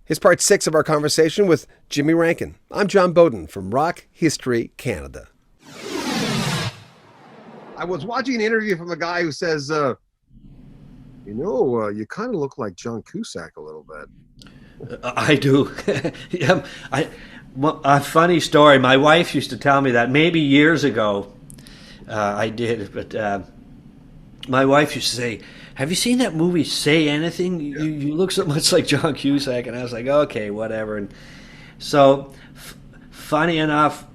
Here's part 6 of our conversation with Jimmy Rankin. I'm John Beaudin from Rock History Canada. I was watching an interview from a guy who says, you kind of look like John Cusack a little bit. I do. Yeah, a funny story. My wife used to tell me that maybe years ago. I did, but my wife used to say, "Have you seen that movie Say Anything? You look so much like John Cusack." And I was like, "Okay, whatever." And so, funny enough,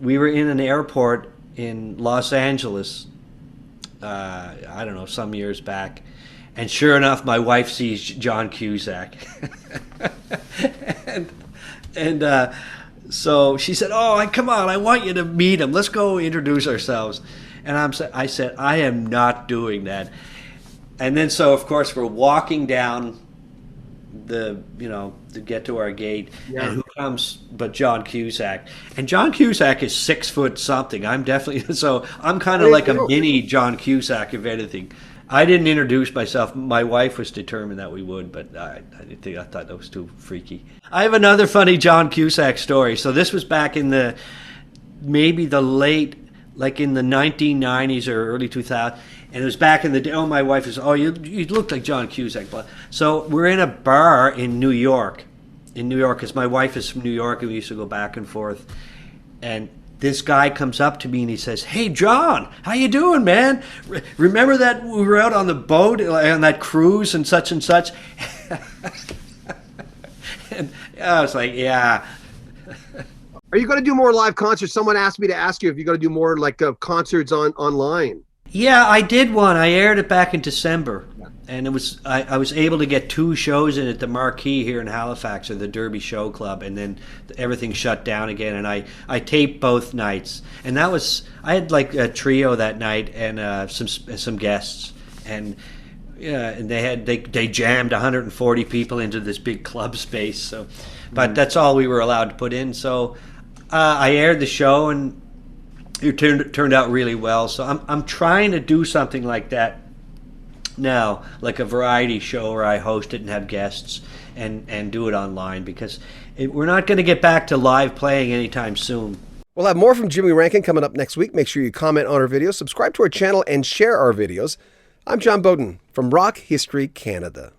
we were in an airport in Los Angeles. I don't know, some years back. And sure enough, my wife sees John Cusack. and so she said, "Oh, come on, I want you to meet him. Let's go introduce ourselves." And I said, "I am not doing that." And then so, of course, we're walking down to get to our gate. Yeah. And who comes but John Cusack? And John Cusack is 6 foot something. I'm definitely, so I'm kind of like a mini John Cusack, if anything. I didn't introduce myself. My wife was determined that we would, but I thought that was too freaky. I have another funny John Cusack story. So this was back in maybe the late, like in the 1990s or early 2000s. And it was back in the day. Oh, my wife was, "Oh, you look like John Cusack." So we're in a bar in New York, because my wife is from New York and we used to go back and forth. And this guy comes up to me and he says, "Hey, John, how you doing, man? Remember that we were out on the boat on that cruise and such and such?" And I was like, "Yeah." Are you going to do more live concerts? Someone asked me to ask you if you're going to do more like concerts online. Yeah, I did one. I aired it back in December, and it was I was able to get 2 shows in at the Marquee here in Halifax, or the Derby Show Club, and then everything shut down again. And I taped both nights, and that was, I had like a trio that night and some guests, and yeah, and they jammed 140 people into this big club space. So, but that's all we were allowed to put in. So I aired the show and it turned out really well. So I'm trying to do something like that now, like a variety show where I host it and have guests and do it online, because we're not going to get back to live playing anytime soon. We'll have more from Jimmy Rankin coming up next week. Make sure you comment on our videos, subscribe to our channel, and share our videos. I'm John Beaudin from Rock History Canada.